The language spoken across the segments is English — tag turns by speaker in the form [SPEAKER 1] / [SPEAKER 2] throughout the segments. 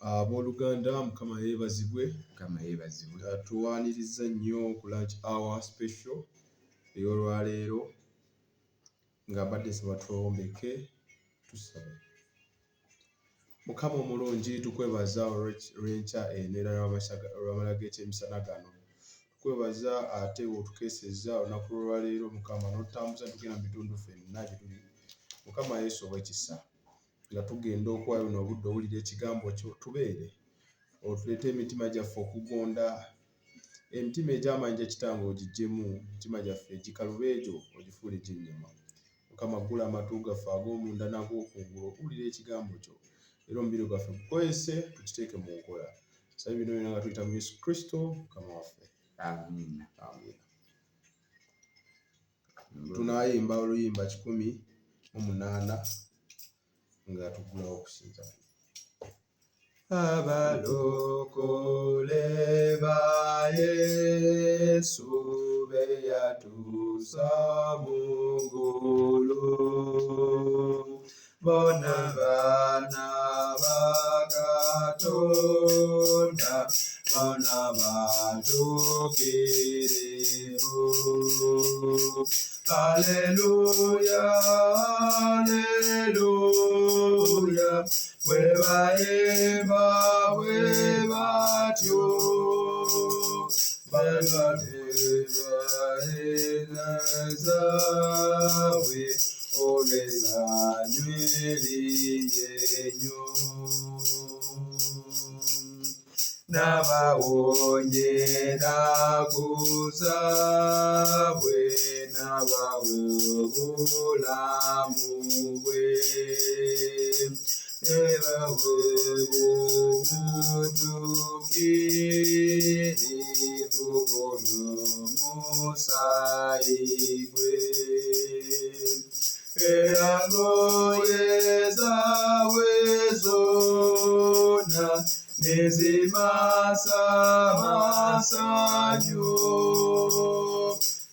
[SPEAKER 1] Abooluganda Mukama yeebazibwe. Tuwaaniriza nnyo ku lunch hour special ey'olwaleero nga mbadde nsaba twewombeke tusabe. Mukama omulungi tukwebaza olw'enkya eno olw'amala g'ekyemisana gano. Tukwebaza ate otukeesezza olunaku lw'olwaleero Mukama n'otutambuza tugenda mu bitundu ffenna gye tuli. Mukama Yesu ow'ekisa nga tugenda okuwaayo buno obudde owulira ekigambo kyo tubeere otuleete emitima gyaffe okugonda, emitima egy'amaanyi gya Kitange ogiggyemu, emitima gyaffe egikalubeejo ogifuule gy'ennyama. Mukama ggula amatu gaffe ag'omunda n'ag'okungulu okuwulira ekigambo kyo, era omubiri gwaffe gukozese tukiteeke mu nkola. Nsaba bino byonna nga tuyita mu Yesu Kristo Mukama waffe. Amiina. Tunaayimba oluyimba 108 nga tuggulawo okusinza. Abalokole ba Yesu be yatuusa mu ggulu, bonna baana ba Katonda, bonna batuukirivu. Haleluya, haleluya, bwe bayimba bwe batyo, bazawe olw'essanyu eringi ennyo. N'abawonyera kuzabwe, n'abawa obulamu bwe, ne bawa obutuukirivu olw'omusaayi gwe. Era ngoye zaabwe zonna nezimasa amasanyu,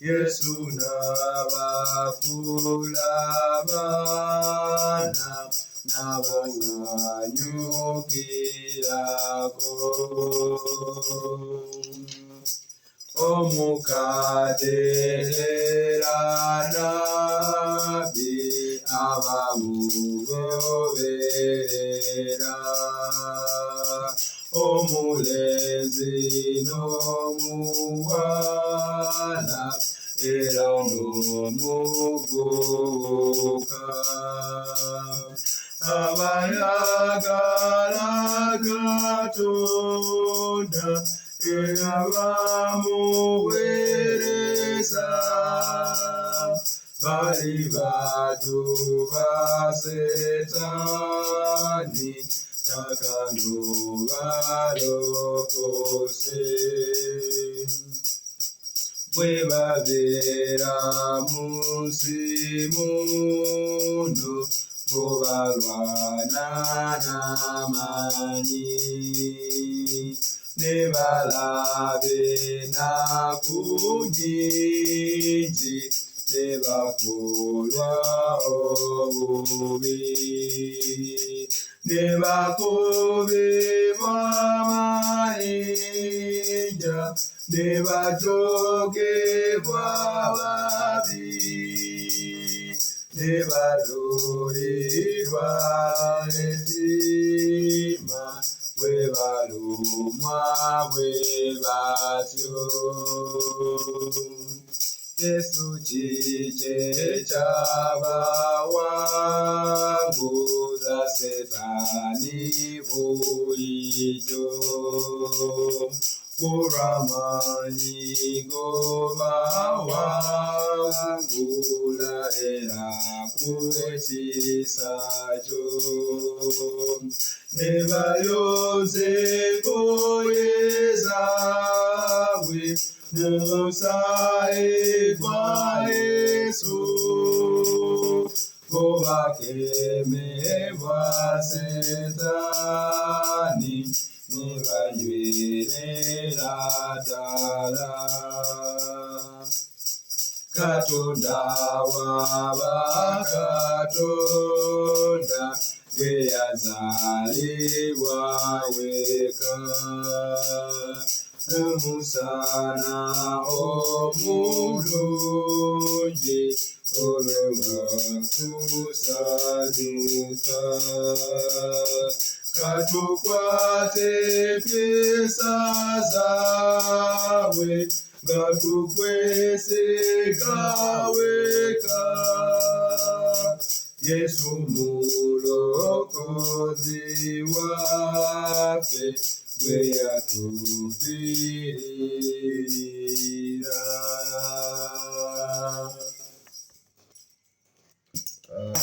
[SPEAKER 1] Yesu n'abafuula abaana n'abasanyukirako. Omukadde era nnabbi abamugoberera, omulenzi n'omuwala era n'omuvubuka, abayagala Katonda era bamuweereza, bali baddu ba Setaani takano balokose. Bwe babeera mu nsi muno bo balwana n'amaanyi, ne balaba ennaku nnyingi ne bakolwa obubi, ne bakobebwa amayinja, ne bajogebwa babi, ne balulirwa etima, bwe balumwa bwe batyo. Yesu kiki ekyabawanguza Setaani bulijjo, kulw'amaanyi g'obawangula era kulw'ekisa kyo. Ne bayoza engoye zaabwe mu musaayi gwa Yesu, bo bakemebwa Setaani ne banywerera ddala. Katonda wa bakatonda we yazaliwa weka umusana omulungi olw'akusanyuka katukwate empisa zawe nga tukwesiga weka Yesu mulokozi waffe bwe yatufiirira.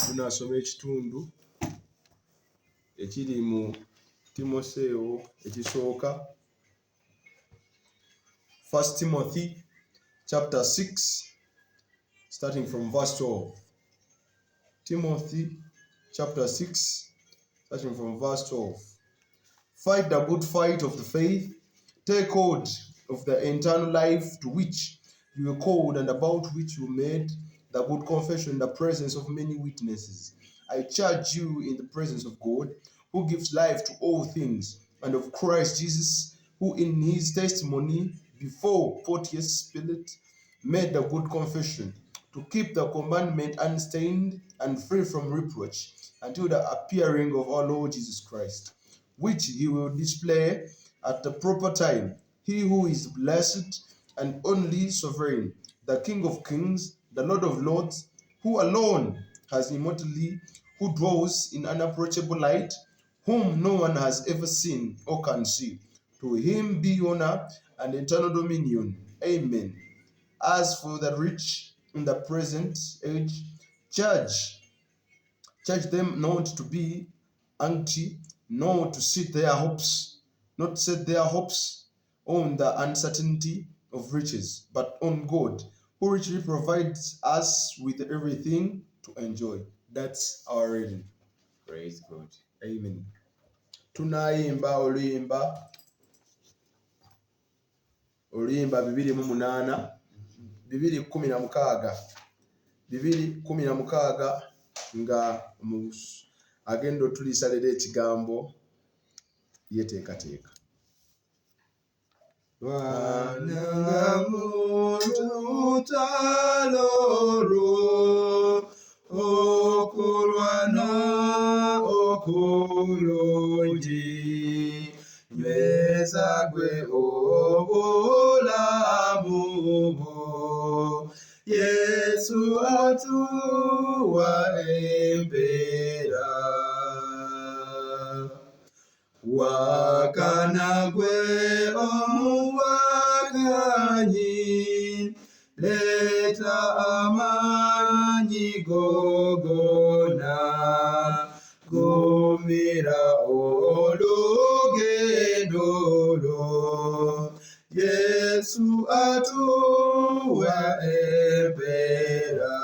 [SPEAKER 1] Tunasoma ekitundu ekiri mu Timoseewo ekisooka 1 Timothy chapter 6 starting from verse 12. Timothy chapter 6 starting from verse 12. Fight the good fight of the faith. Take hold of the eternal life to which you were called and about which you made the good confession in the presence of many witnesses. I charge you in the presence of God, who gives life to all things, and of Christ Jesus, who in his testimony before Pontius Pilate made the good confession, to keep the commandment unstained and free from reproach until the appearing of our Lord Jesus Christ, which he will display at the proper time. He who is blessed and only sovereign, the King of kings, the Lord of lords, who alone has immortality, who dwells in unapproachable light, whom no one has ever seen or can see. To him be honor and eternal dominion. Amen. As for the rich in the present age, charge them not to be anxious, nor to set their hopes on the uncertainty of riches, but on God, who richly provides us with everything to enjoy. That's our reading.
[SPEAKER 2] Praise God.
[SPEAKER 1] Amen. Tunayimba oluyimba 2:8 2:16 nga agenda otulisa leero ekigambo yeteekateeka. Bwana mututalo okulwana okulungi nyweza gwe obulamu bwo Yesu atuwa embeera wakana gwe omuwakanyi leeta amaanyi gogona gumira olugendo lwo Yesu atuwa embeera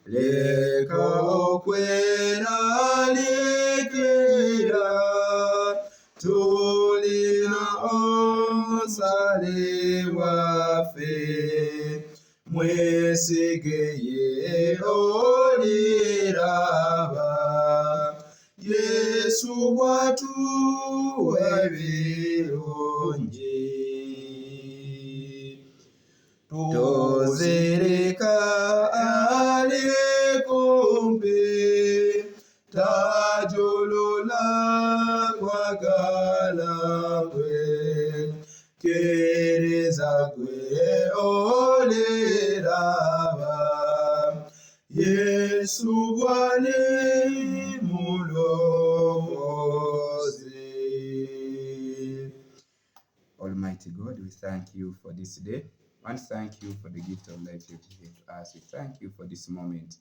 [SPEAKER 1] leka okweraliikirira tulina osale waffe mwesige ye oliraba Yesu bw'atuwa ebirungi tozirika ali kumpi tajolola kwagala kwe kereza gwe oliraba Yesu bw'ali mulokozi.
[SPEAKER 2] Almighty God, we thank you for this day. And thank you for the gift of life you give to us. We thank you for this moment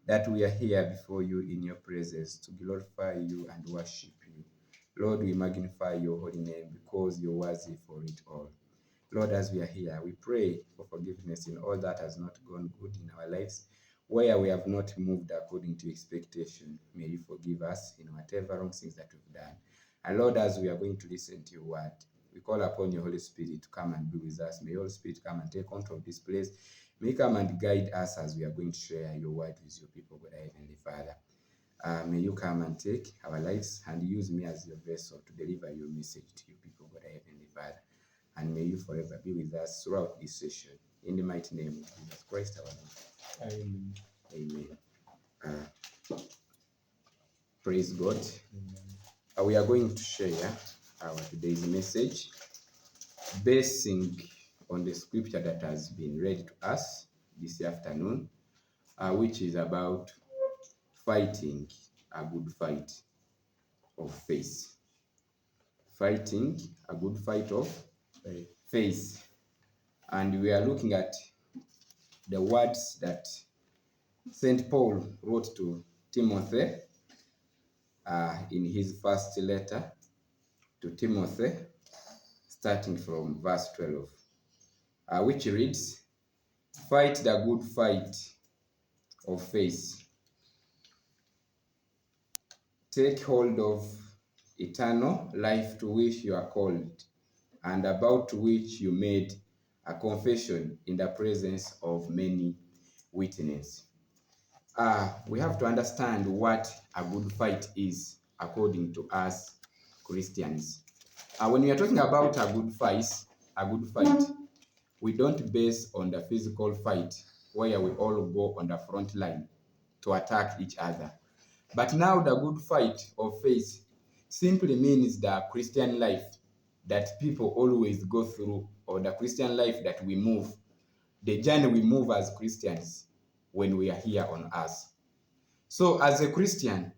[SPEAKER 2] that we are here before you in your presence to glorify you and worship you. Lord, we magnify your holy name because you're worthy for it all. Lord, as we are here, we pray for forgiveness in all that has not gone good in our lives, where we have not moved according to expectation. May you forgive us in whatever wrong things that we've done. And Lord, as we are going to listen to your word, we call upon your Holy Spirit to come and be with us. May your Holy Spirit come and take control of this place. May you come and guide us as we are going to share your word with your people, God, Heavenly Father. May you come and take our lives and use me as your vessel to deliver your message to your people, God, Heavenly Father. And may you forever be with us throughout this session. In the mighty name of Jesus Christ, our Lord.
[SPEAKER 1] Amen.
[SPEAKER 2] Amen. Praise God. We are going to share our today's message basing on the scripture that has been read to us this afternoon, which is about fighting a good fight of faith. Fighting a good fight of faith. And we are looking at the words that St. Paul wrote to Timothy in his first letter to Timothy, starting from verse 12, which reads, "Fight the good fight of faith. Take hold of eternal life to which you are called, and about which you made a confession in the presence of many witnesses." We have to understand what a good fight is according to us Christians. When we are talking about a good fight, we don't base on the physical fight where we all go on the front line to attack each other. But now the good fight of faith simply means the Christian life that people always go through, or the Christian life that we move, the journey we move as Christians when we are here on earth. So as a Christian,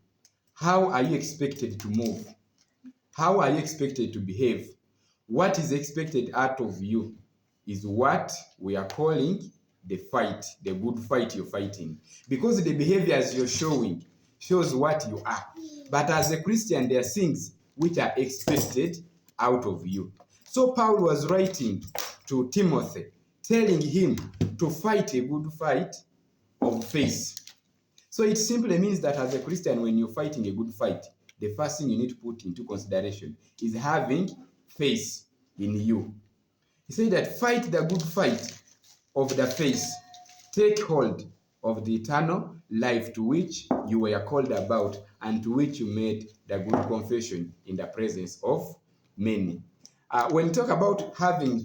[SPEAKER 2] how are you expected to move? How are you expected to behave? What is expected out of you is what we are calling the fight, the good fight you're fighting. Because the behaviors you're showing shows what you are. But as a Christian, there are things which are expected out of you. So Paul was writing to Timothy, telling him to fight a good fight of faith. So it simply means that as a Christian, when you're fighting a good fight, the first thing you need to put into consideration is having faith in you. He said that fight the good fight of the faith. Take hold of the eternal life to which you were called about and to which you made the good confession in the presence of many. When you talk about having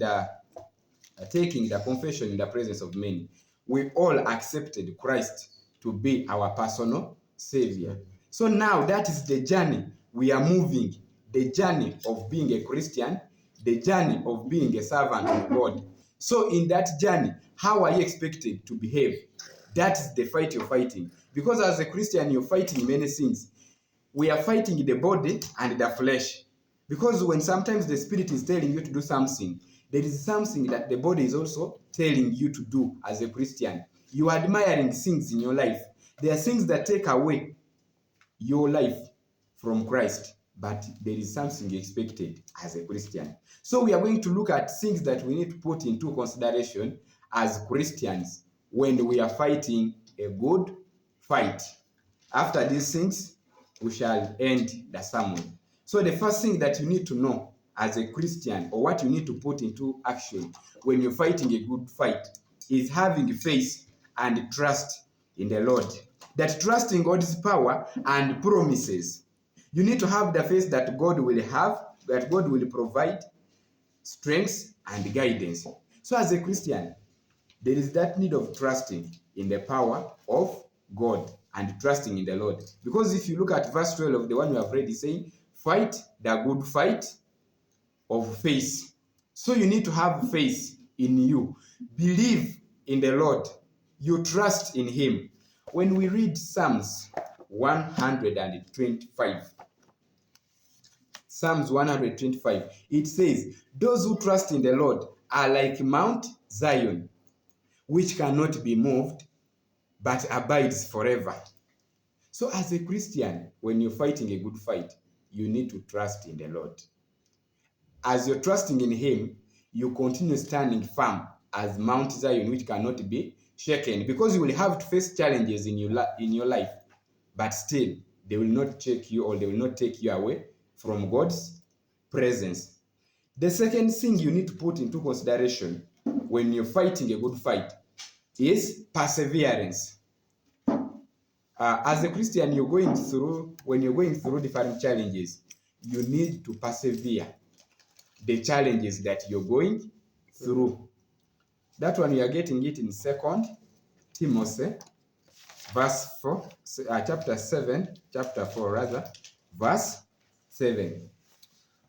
[SPEAKER 2] taking the confession in the presence of many, we all accepted Christ to be our personal Savior. So now that is the journey we are moving, the journey of being a Christian, the journey of being a servant of God. So in that journey, how are you expected to behave? That is the fight you're fighting. Because as a Christian, you're fighting many things. We are fighting the body and the flesh. Because when sometimes the spirit is telling you to do something, there is something that the body is also telling you to do as a Christian. You are admiring things in your life. There are things that take away your life from Christ, but there is something expected as a Christian. So we are going to look at things that we need to put into consideration as Christians when we are fighting a good fight. After these things, we shall end the sermon. So the first thing that you need to know as a Christian, or what you need to put into action when you're fighting a good fight, is having faith and trust in the Lord. That trust in God's power and promises. You need to have the faith that God will have, that God will provide strength and guidance. So as a Christian, there is that need of trusting in the power of God and trusting in the Lord. Because if you look at verse 12 of the one we have read, it's saying, fight the good fight of faith. So you need to have faith in you. Believe in the Lord. You trust in Him. When we read Psalms 125, Psalms 125, it says, those who trust in the Lord are like Mount Zion, which cannot be moved, but abides forever. So as a Christian, when you're fighting a good fight, you need to trust in the Lord. As you're trusting in Him, you continue standing firm as Mount Zion, which cannot be shaken, because you will have to face challenges in your life, but still, they will not shake you, or they will not take you away from God's presence. The second thing you need to put into consideration when you're fighting a good fight is perseverance. As a Christian, when you're going through different challenges, you need to persevere the challenges that you're going through. That one, you are getting it in 2 Timothy chapter 4, verse 7.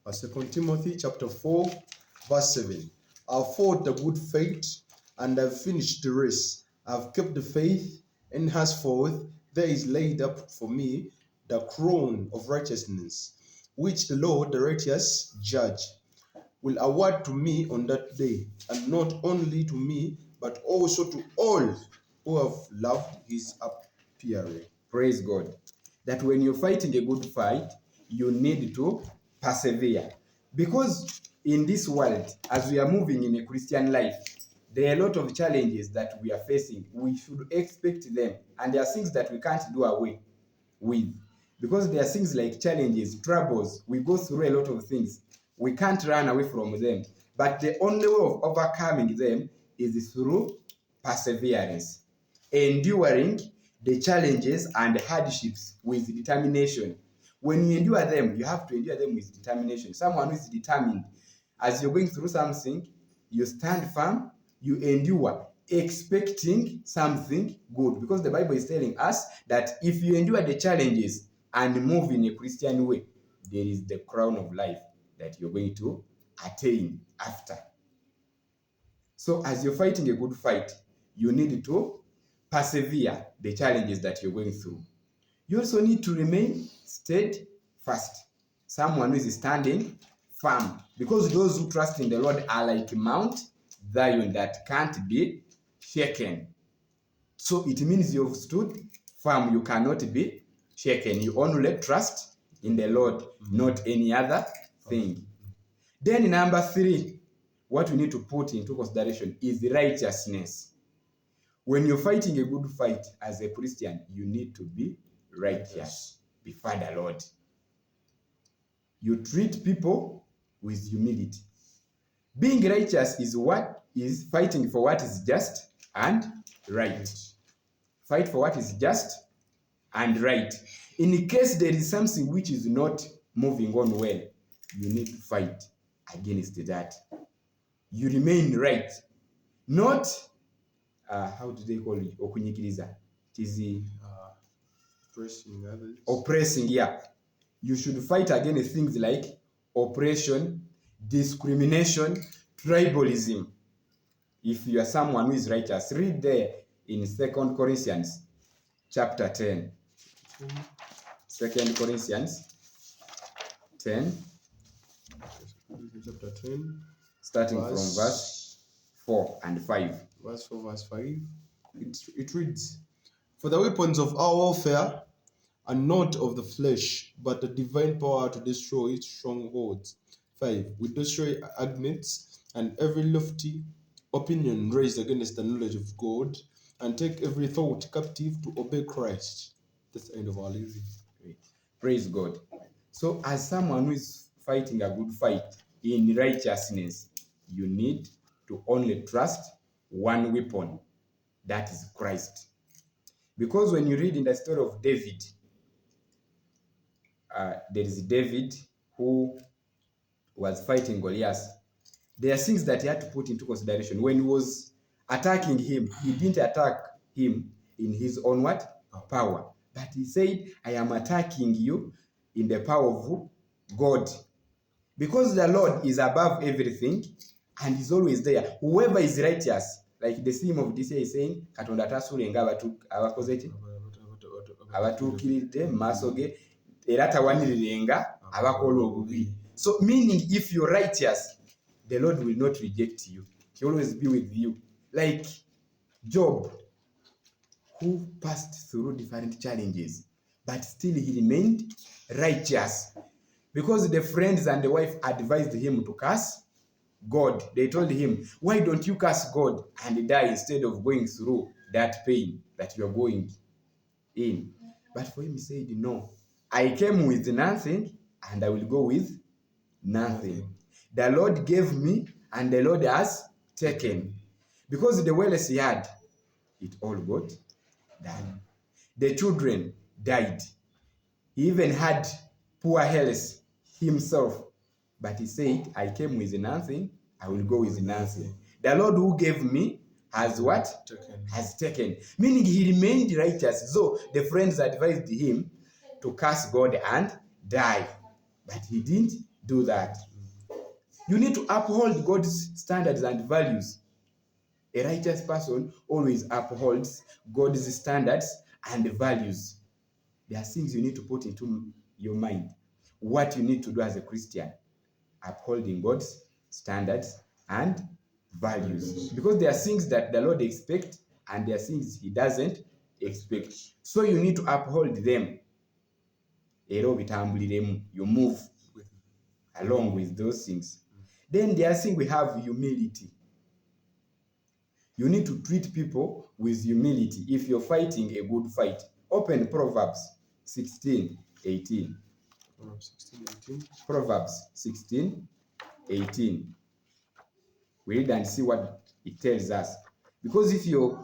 [SPEAKER 1] 2 Timothy chapter 4, verse 7. I've fought the good fight, and I've finished the race. I've kept the faith, and henceforth there is laid up for me the crown of righteousness, which the Lord, the righteous judge, will award to me on that day, and not only to me, but also to all who have loved his appearing.
[SPEAKER 2] Praise God. That when you're fighting a good fight, you need to persevere. Because in this world, as we are moving in a Christian life, there are a lot of challenges that we are facing. We should expect them. And there are things that we can't do away with. Because there are things like challenges, troubles. We go through a lot of things. We can't run away from them. But the only way of overcoming them is through perseverance. Enduring the challenges and hardships with determination. When you endure them, you have to endure them with determination. Someone who is determined, as you're going through something, you stand firm, you endure, expecting something good. Because the Bible is telling us that if you endure the challenges and move in a Christian way, there is the crown of life that you're going to attain after. So as you're fighting a good fight, you need to persevere the challenges that you're going through. You also need to remain steadfast, someone who is standing firm, because those who trust in the Lord are like Mount Zion that can't be shaken. So it means you've stood firm, you cannot be shaken. You only trust in the Lord, not any other thing. Then number 3, what we need to put into consideration is righteousness. When you're fighting a good fight as a Christian, you need to be righteous before the Lord. You treat people with humility. Being righteous is fighting for what is just and right. Fight for what is just and right. In case there is something which is not moving on well, you need to fight against that. You remain right. Not, how do they call it? Okunyikiriza. It is
[SPEAKER 1] Oppressing others.
[SPEAKER 2] Oppressing, yeah. You should fight against things like oppression, discrimination, tribalism. If you are someone who is righteous, read there in 2 Corinthians chapter 10. 2 Corinthians 10.
[SPEAKER 1] Chapter 10.
[SPEAKER 2] Starting from verse 4 and 5.
[SPEAKER 1] Verse 4, verse 5. It reads, "For the weapons of our warfare are not of the flesh, but the divine power to destroy strongholds." 5. We destroy arguments and every lofty opinion raised against the knowledge of God, and take every thought captive to obey Christ. That's the end of our reading.
[SPEAKER 2] Praise God. So as someone who is fighting a good fight in righteousness, you need to only trust one weapon, that is Christ. Because when you read in the story of David, there is David who was fighting Goliath. There are things that he had to put into consideration. When he was attacking him, he didn't attack him in his own what? Power. But he said, I am attacking you in the power of God. Because the Lord is above everything and is always there. Whoever is righteous, like the theme of this year is saying, Katonda tasulenga abakoze abatuukiridde mu maaso ge era tawanirirenga abakola obubi. So meaning if you're righteous, the Lord will not reject you. He will always be with you. Like Job, who passed through different challenges, but still he remained righteous. Because the friends and the wife advised him to curse God. They told him, why don't you curse God and die instead of going through that pain that you're going in? But for him, he said, no, I came with nothing and I will go with nothing. The Lord gave me and the Lord has taken. Because the wealth he had, it all got done. The children died. He even had poor health himself. But he said, I came with nothing, I will go with nothing. The Lord who gave me has what? Has taken. Meaning he remained righteous. So the friends advised him to curse God and die. But he didn't do that. You need to uphold God's standards and values. A righteous person always upholds God's standards and values. There are things you need to put into your mind. What you need to do as a Christian, upholding God's standards and values. Because there are things that the Lord expects and there are things he doesn't expect. So you need to uphold them. You move along with those things. Then the other thing, we have humility. You need to treat people with humility if you're fighting a good fight. Open Proverbs 16:18. Proverbs 16:18. We read and see what it tells us. Because if you're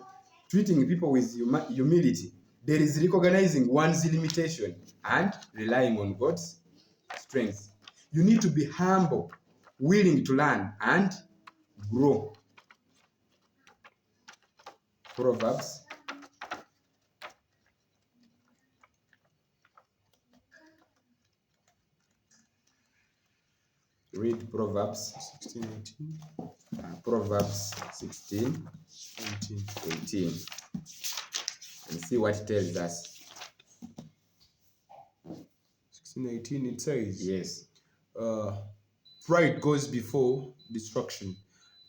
[SPEAKER 2] treating people with humility, there is recognizing one's limitation and relying on God's strength. You need to be humble, willing to learn and grow. Proverbs read Proverbs
[SPEAKER 1] 16:18.
[SPEAKER 2] Proverbs 16:18 and see what it tells us.
[SPEAKER 1] 16:18 it says,
[SPEAKER 2] Yes.
[SPEAKER 1] Pride goes before destruction,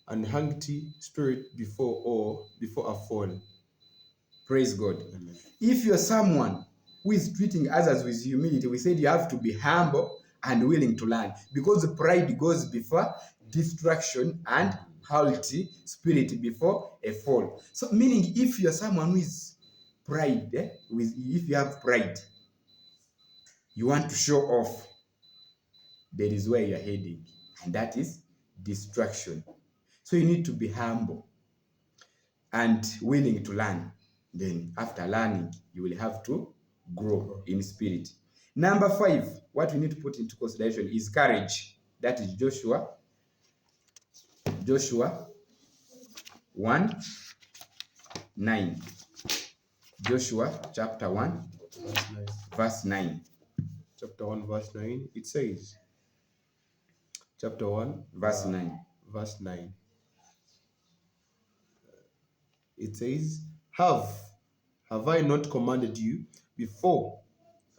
[SPEAKER 1] and haughty spirit before a fall.
[SPEAKER 2] Praise God.
[SPEAKER 1] Amen.
[SPEAKER 2] If you're someone who is treating others with humility, we said you have to be humble and willing to learn, because pride goes before destruction and haughty spirit before a fall. So meaning, if you're someone who is pride, if you have pride, you want to show off, there is where you're heading, and that is destruction. So you need to be humble and willing to learn. Then after learning, you will have to grow in spirit. Number 5, what we need to put into consideration is courage. That is Joshua 1:9. Joshua chapter 1, verse 9.
[SPEAKER 1] Chapter 1, verse 9. It says, chapter 1,
[SPEAKER 2] verse 9.
[SPEAKER 1] Verse 9. It says, Have I not commanded you before?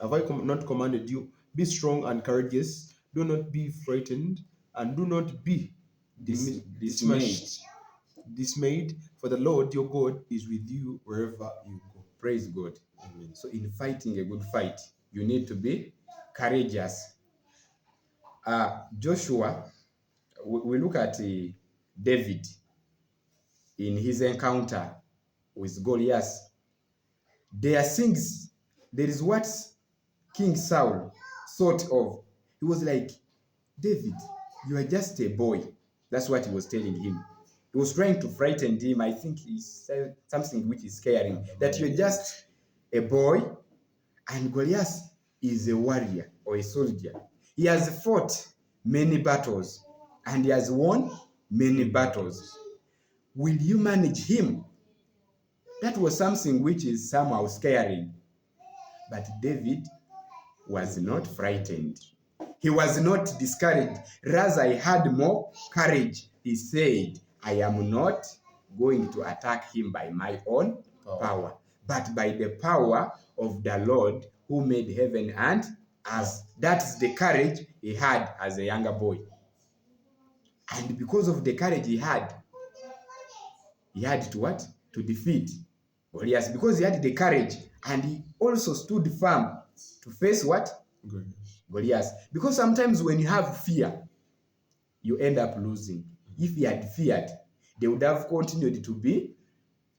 [SPEAKER 1] Have I not commanded you? Be strong and courageous. Do not be frightened, and do not be dismayed. For the Lord your God is with you wherever you go.
[SPEAKER 2] Praise God. Amen. So in fighting a good fight, you need to be courageous. Joshua, we look at David in his encounter with Goliath. There is what King Saul thought of. He was like, David, you are just a boy. That's what he was telling him. He was trying to frighten him. I think he said something which is scaring, that you're just a boy, and Goliath is a warrior or a soldier. He has fought many battles, and he has won many battles. Will you manage him? That was something which is somehow scaring. But David was not frightened. He was not discouraged. Rather, he had more courage. He said, I am not going to attack him by my own power, but by the power of the Lord who made heaven and earth. That's the courage he had as a younger boy. And because of the courage he had to what? To defeat Goliath. Because he had the courage, and he also stood firm to face what? Goliath. Because sometimes when you have fear, you end up losing. If he had feared, they would have continued to be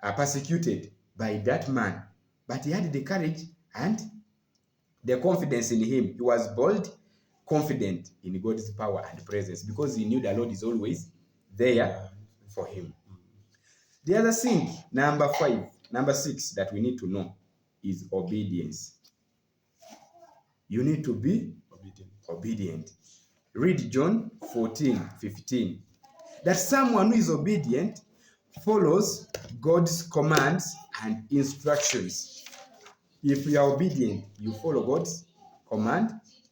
[SPEAKER 2] persecuted by that man. But he had the courage and the confidence in him. He was bold, confident in God's power and presence, because he knew the Lord is always there for him. The other thing, number 5, Number 6 that we need to know is obedience. You need to be obedient. Read John 14:15. That someone who is obedient follows God's commands and instructions. If you are obedient, you follow God's command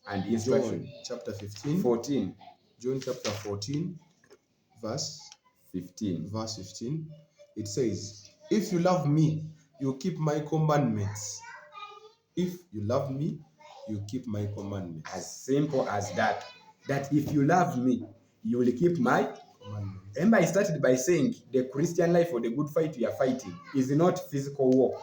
[SPEAKER 2] and instruction.
[SPEAKER 1] John chapter 15.
[SPEAKER 2] 14.
[SPEAKER 1] John chapter 14, verse
[SPEAKER 2] 15.
[SPEAKER 1] Verse 15. It says, if you love me, you keep my commandments. If you love me, you keep my commandments.
[SPEAKER 2] As simple as that. That if you love me, you will keep my
[SPEAKER 1] Commandments.
[SPEAKER 2] Remember, I started by saying the Christian life or the good fight we are fighting is not physical war,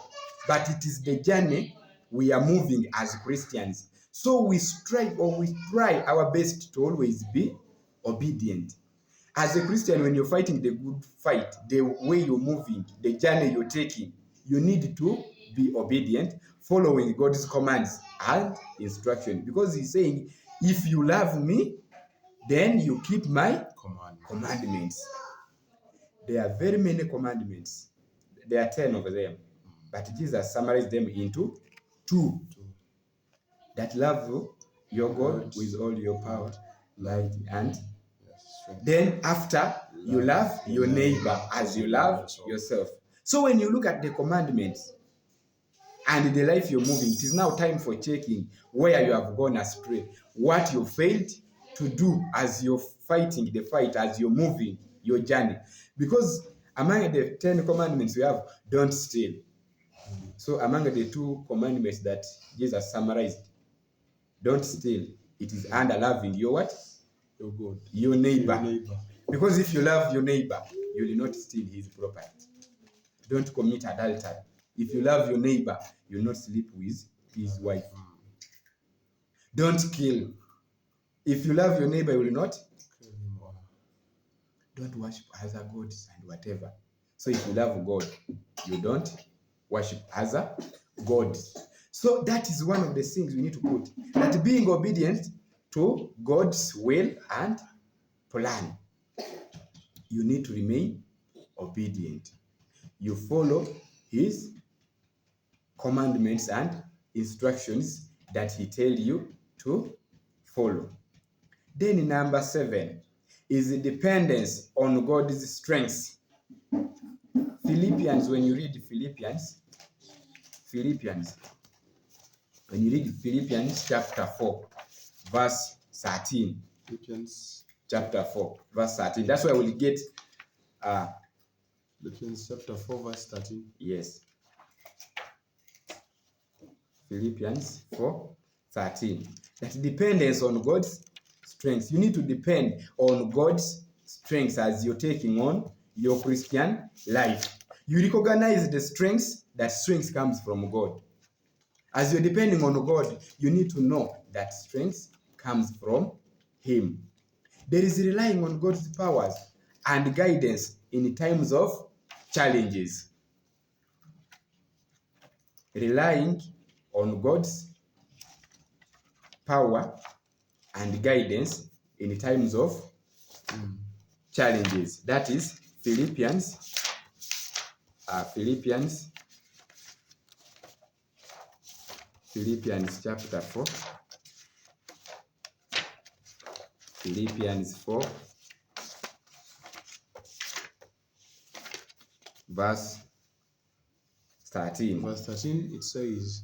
[SPEAKER 2] but it is the journey we are moving as Christians. So we strive or we try our best to always be obedient. As a Christian, when you're fighting the good fight, the way you're moving, the journey you're taking, you need to be obedient, following God's commands and instruction. Because he's saying, if you love me, then you keep my commandments. There are very many commandments. There are 10 of them. But Jesus summarized them into 2. That love your God with all your power, might, and then after you love your neighbor as you love yourself. So when you look at the commandments and the life you're moving, it is now time for checking where you have gone astray, what you failed to do as you're fighting the fight, as you're moving your journey. Because among the 10 commandments we have, don't steal. So among the 2 commandments that Jesus summarized, don't steal, it is under loving your what?
[SPEAKER 1] Your God.
[SPEAKER 2] Your neighbor.
[SPEAKER 1] Your neighbor.
[SPEAKER 2] Because if you love your neighbor, you will not steal his property. Don't commit adultery. If you love your neighbor, you will not sleep with his wife. Don't kill. If you love your neighbor, you will not. Don't worship other gods and whatever. So if you love God, you don't worship other gods. So that is one of the things we need to put. That being obedient to God's will and plan, you need to remain obedient. You follow his commandments and instructions that he tells you to follow. Then number 7 is the dependence on God's strength. Philippians, when you read Philippians, when you read Philippians chapter 4, verse 13.
[SPEAKER 1] Philippians
[SPEAKER 2] chapter 4, verse 13. That's why we'll get
[SPEAKER 1] Philippians chapter 4, verse 13.
[SPEAKER 2] Yes. Philippians 4, 13. That dependence on God's strength. You need to depend on God's strength as you're taking on your Christian life. You recognize the strength, that strength comes from God. As you're depending on God, you need to know that strength comes from him. There is relying on God's powers and guidance in times of challenges. Relying on God's power and guidance in times of challenges. That is Philippians chapter 4. Philippians 4, verse 13.
[SPEAKER 1] Verse 13, it says,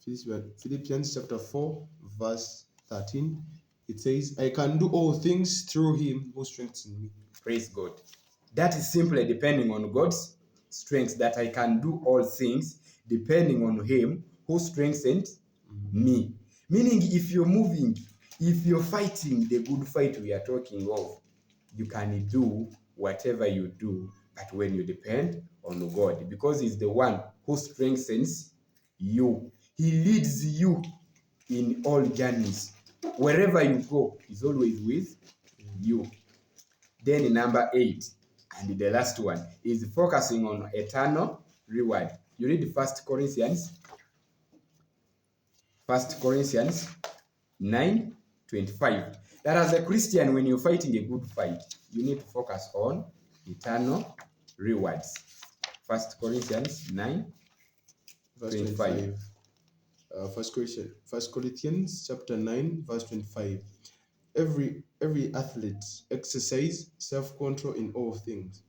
[SPEAKER 1] Philippians chapter 4, verse 13, it says, I can do all things through him who strengthens me.
[SPEAKER 2] Praise God. That is simply depending on God's strength, that I can do all things depending on him who strengthens me. Meaning, if you're moving, if you're fighting the good fight we are talking of, you can do whatever you do, but when you depend on God, because he's the one who strengthens you. He leads you in all journeys. Wherever you go, he's always with you. Then in number 8, and the last one, is focusing on eternal reward. You read 1 Corinthians 9:25. That as a Christian, when you're fighting a good fight, you need to focus on eternal rewards. 1 Corinthians 9,
[SPEAKER 1] verse
[SPEAKER 2] 25.
[SPEAKER 1] 25. 1 Corinthians chapter 9, verse 25. Every athlete exercise self-control in all things.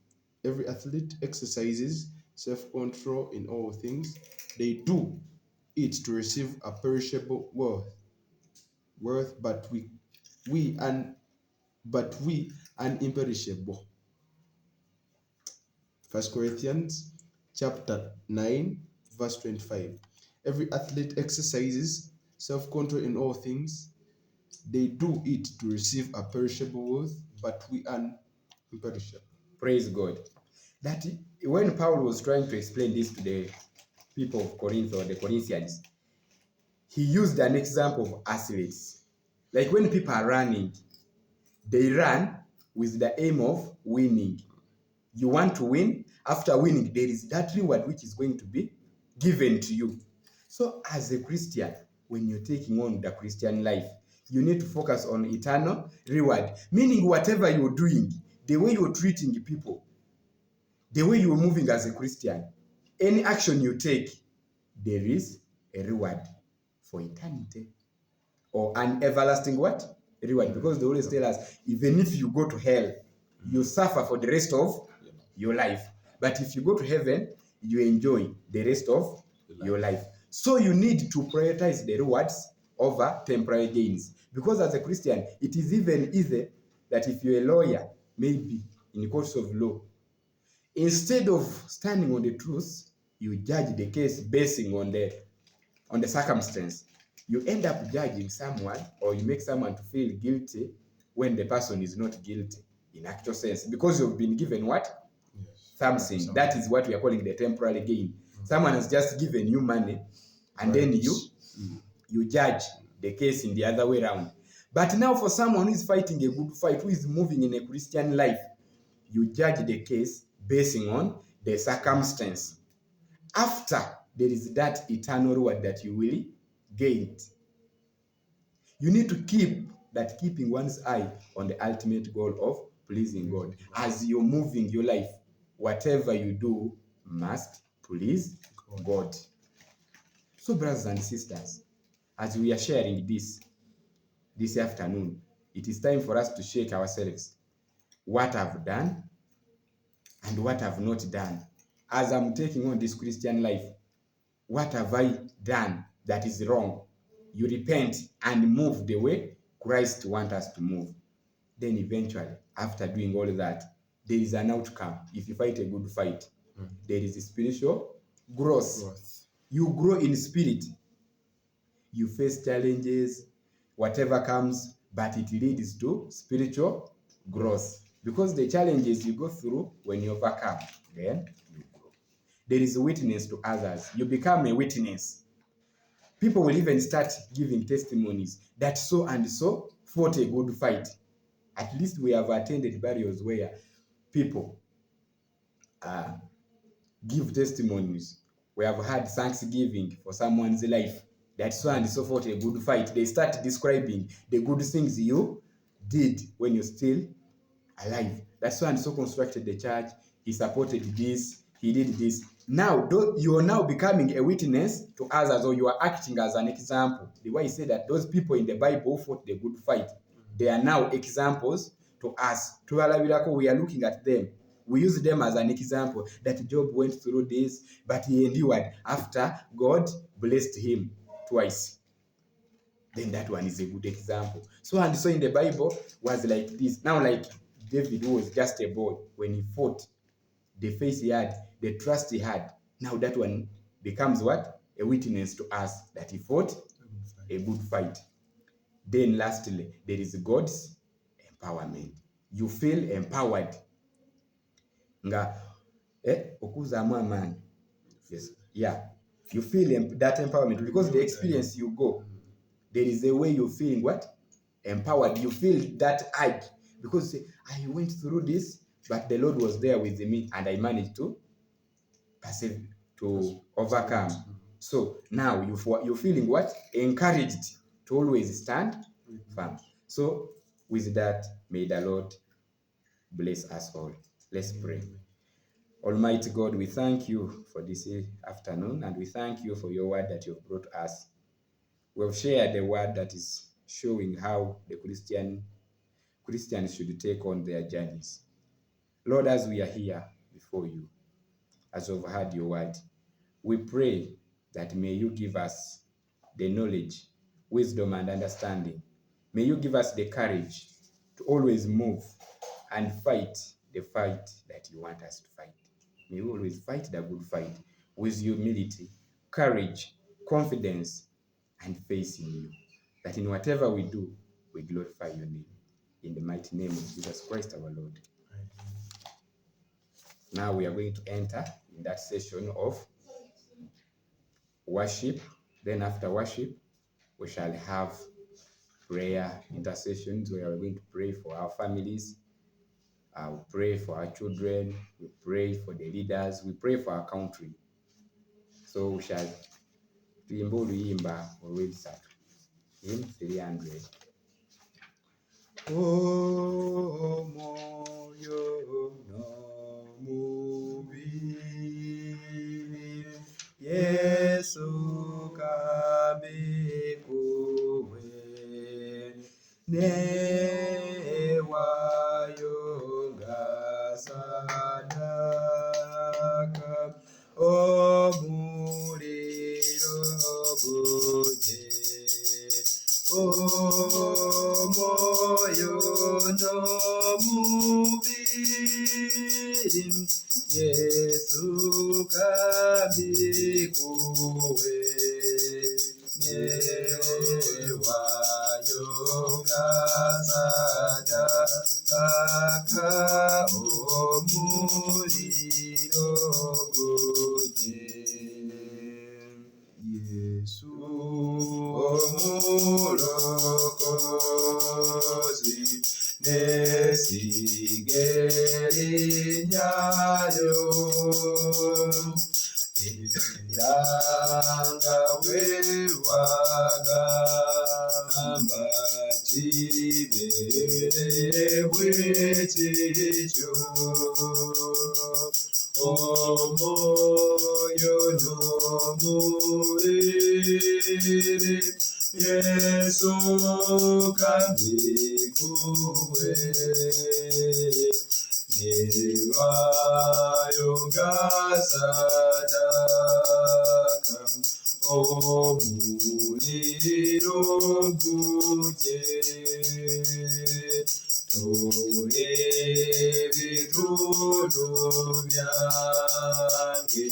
[SPEAKER 1] Every athlete exercises self-control in all things. They do it to receive a perishable worth, but we an imperishable. 1 Corinthians chapter 9, verse 25. Every athlete exercises self-control in all things. They do it to receive a perishable worth, but we an imperishable.
[SPEAKER 2] Praise God. That when Paul was trying to explain this to the people of Corinth or the Corinthians, he used an example of athletes. Like when people are running, they run with the aim of winning. You want to win. After winning, there is that reward which is going to be given to you. So as a Christian, when you're taking on the Christian life, you need to focus on eternal reward. Meaning whatever you're doing, the way you're treating people, the way you're moving as a Christian, any action you take, there is a reward for eternity. Or an everlasting what? Reward. Because they always tell us, even if you go to hell, you suffer for the rest of your life. But if you go to heaven, you enjoy the rest of your life. So you need to prioritize the rewards over temporary gains. Because as a Christian, it is even easy that if you're a lawyer, maybe in courts of law, instead of standing on the truth, you judge the case basing on the circumstance. You end up judging someone, or you make someone to feel guilty when the person is not guilty in actual sense, because you've been given what? Something. That is what we are calling the temporary gain. Someone has just given you money, and then you judge the case in the other way around. But now for someone who is fighting a good fight, who is moving in a Christian life, you judge the case basing on the circumstance. After, there is that eternal reward that you will gain. You need to keeping one's eye on the ultimate goal of pleasing God. As you're moving your life, whatever you do must please God. So brothers and sisters, as we are sharing this afternoon, it is time for us to shake ourselves. What I've done and what I've not done. As I'm taking on this Christian life, what have I done that is wrong? You repent and move the way Christ wants us to move. Then eventually, after doing all that, there is an outcome. If you fight a good fight, there is a spiritual growth. You grow in spirit. You face challenges, whatever comes, but it leads to spiritual growth. Because the challenges you go through, when you overcome, then you grow. There is a witness to others. You become a witness. People will even start giving testimonies that so and so fought a good fight. At least we have attended burials where people give testimonies. We have had thanksgiving for someone's life, that so and so fought a good fight. They start describing the good things you did when you're still alive. That so and so constructed the church, he supported this, he did this. Now, you are now becoming a witness to others, or you are acting as an example. The way he said that those people in the Bible fought the good fight, they are now examples to us. We are looking at them. We use them as an example that Job went through this, but he endured after God blessed him twice. Then that one is a good example. So and so in the Bible was like this. Now, like David, who was just a boy, when he fought, the faith he had, the trust he had, now that one becomes what? A witness to us that he fought a good fight. Then lastly, there is God's empowerment. You feel empowered. Okuzamu amani. Yes. Yeah. You feel that empowerment because the experience you go, there is a way you're feeling what? Empowered. You feel that urge because I went through this, but the Lord was there with me and I managed to persevere, to overcome. So now you're feeling what? Encouraged to always stand firm. So with that, may the Lord bless us all. Let's pray. Almighty God, we thank you for this afternoon, and we thank you for your word that you have brought us. We have shared a word that is showing how the Christians should take on their journeys. Lord, as we are here before you, as we've heard your word, we pray that may you give us the knowledge, wisdom, and understanding. May you give us the courage to always move and fight the fight that you want us to fight. May we always fight the good fight with humility, courage, confidence, and faith in you. That in whatever we do, we glorify your name. In the mighty name of Jesus Christ our Lord. Now we are going to enter in that session of worship. Then after worship, we shall have prayer intercessions where we're going to pray for our families. We pray for our children. We pray for the leaders. We pray for our country. So we shall tuyimba oluyimba olw'ebisatu. Hymn 300. Oh, moyo nomubiri, Yesu kabikuwe, newayo sadaka, omuliro guje. Oh, moyo nomubiri, Yesu kabikuwe, newayo sadaka, omuliro guje. Yesu omulokozi, nesigeri nyayo, eranga wewagamba kiberebwe kityo. Omoyo nomubiri, Yesu kabikuwe, newayo sadaka, omuliro guje. Tore ebitundu byange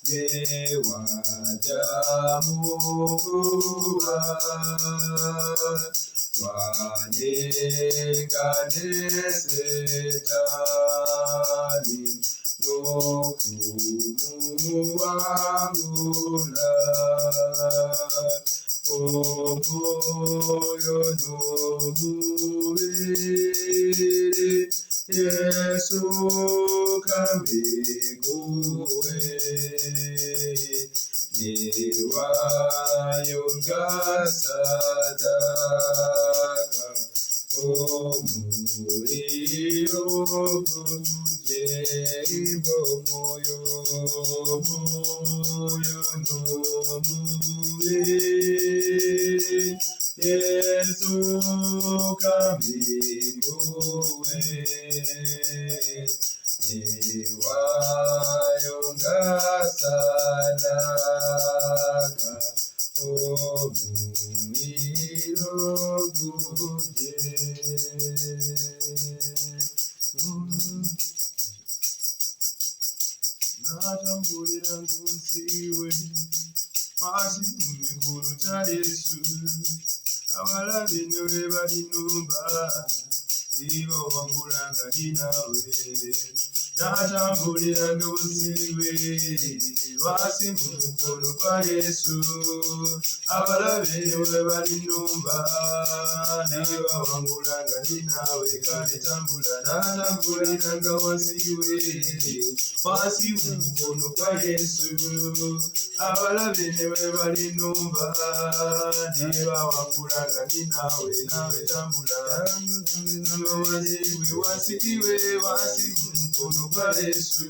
[SPEAKER 2] byewaja muba, twanengane Setani n'okumuwangula. Omoyo nomubiri, Yesu kabikuwe, newayo sadaka, omuliro guje. Moyo nomubiri, Yesu kabikuwe, newayo sadaka, omuliro guje. Natambulira ntusiwe pasi mu mikono gya Yesu, abalabe ne bwe balinumba, sibawangulanga ndi naawe. Natambuliranga busiwe pasi mu mikono gwa Yesu, abalabe ne bwe balinumba, sibawangulanga ndi naawe. Kale tambula, natambuliranga wasiwe pasi mu mikono gwa Yesu, abalabe ne bwe balinumba, sibawangulanga ndi naawe. Nawe tambula, wasiwe mu
[SPEAKER 1] mukono gwa Yesu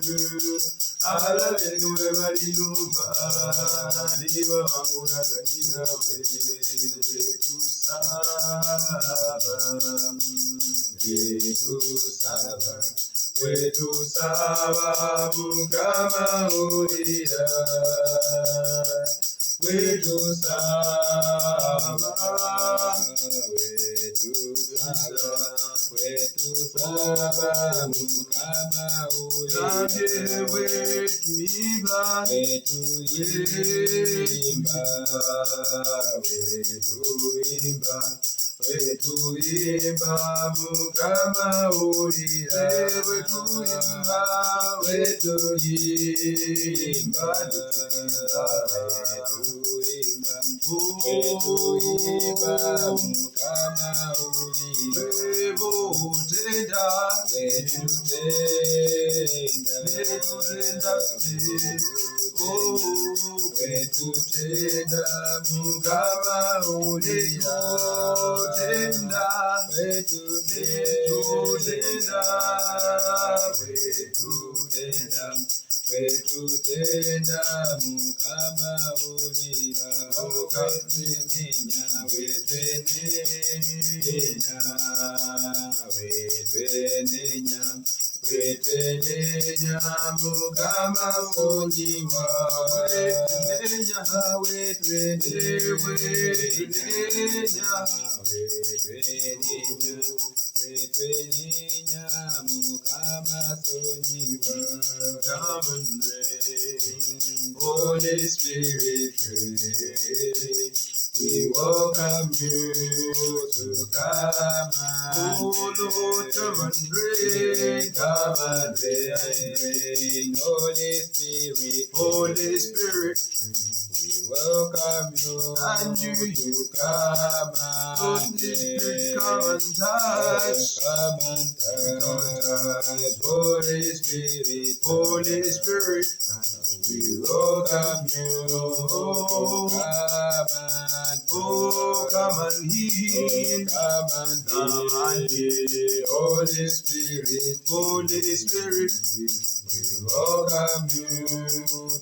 [SPEAKER 1] abalabye ne bwe balinumva ndibawangula ganyina wetusaba Mukama owulira wetusaba Mukama owulira wetuyimba Mukama owulira wetuyimba Mukama owulira wetutenda Mukama owulira wetutenda Mukama owulira wetwenenya Mukama sonyiwa wetwenenya Mukama sonyiwa. Come and reign, Holy Spirit reign. We welcome you to come and Lord, come and reign, come and reign. Holy Spirit, we welcome you and you come and reign. Come and touch, Holy Spirit, we welcome you. Come and heal, Holy Spirit, we welcome you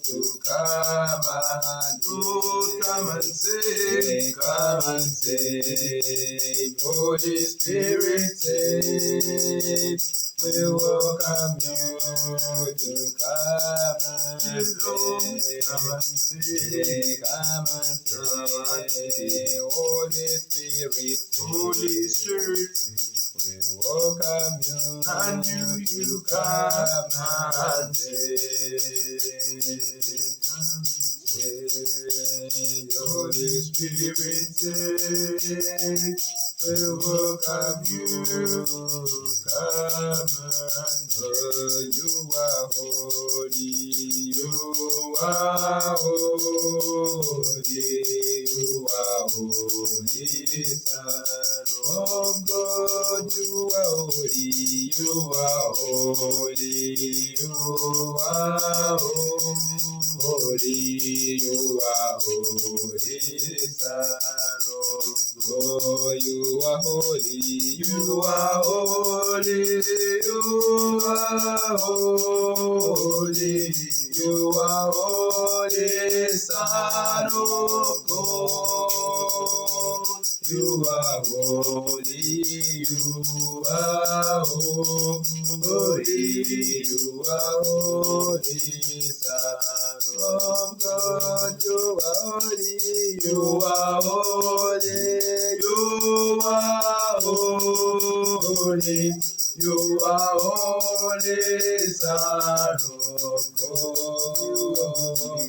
[SPEAKER 1] to come and save, Holy Spirit, save. We welcome you to come and save, Holy Spirit, we welcome you, and you come and Holy Spirit, we welcome you, come and you are holy, you are holy, you are holy, Son of God, you are holy, you are holy, you are holy, you are holy, Son of God, you are holy, you are holy, you are holy, you are holy, Son of God. You are holy, you are holy, you are holy, Son of God. You are holy, you are holy, you are holy, you are holy, Son of God.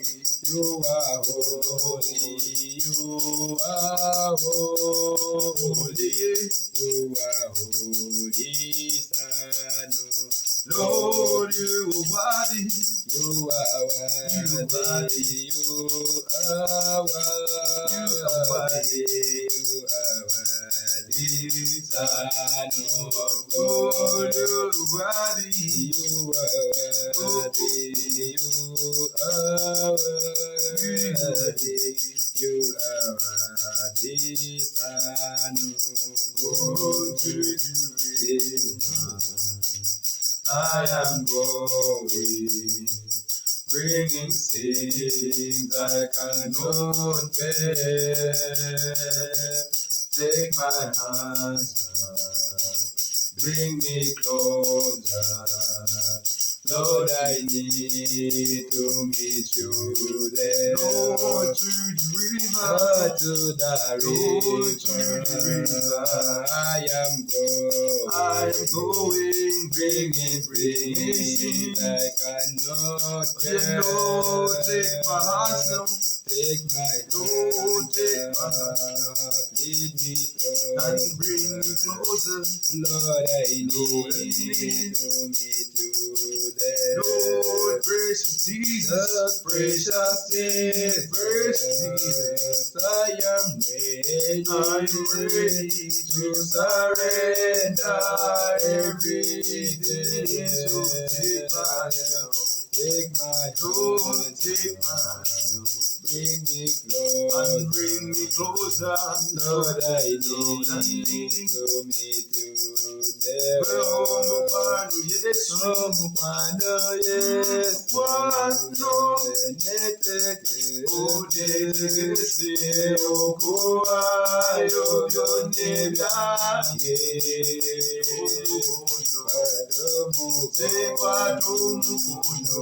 [SPEAKER 1] You are holy, you are holy, you are holy, Son of Lord, you are worthy, you are worthy, you are worthy, you are worthy, Son of God. You are worthy, you are worthy, you are worthy, you are worthy, Son of God. I am going, bringing things I cannot bear. Take my hand, bring me closer. Lord, I need to meet you there. Lord, to the river, to the river. I am going, bringing I cannot bear. Lord, take my heart now. Take my Lord, take my heart. Lead me and bring me closer. Lord, I need to meet you there. Lord, precious Jesus, precious Jesus, I am ready to surrender everything. So take my Lord, take my hand, bring me closer, and bring me closer. Lord, I need to meet you there. Mukwano Yesu, otegese okuwayo byonna byange. Sekwata omukono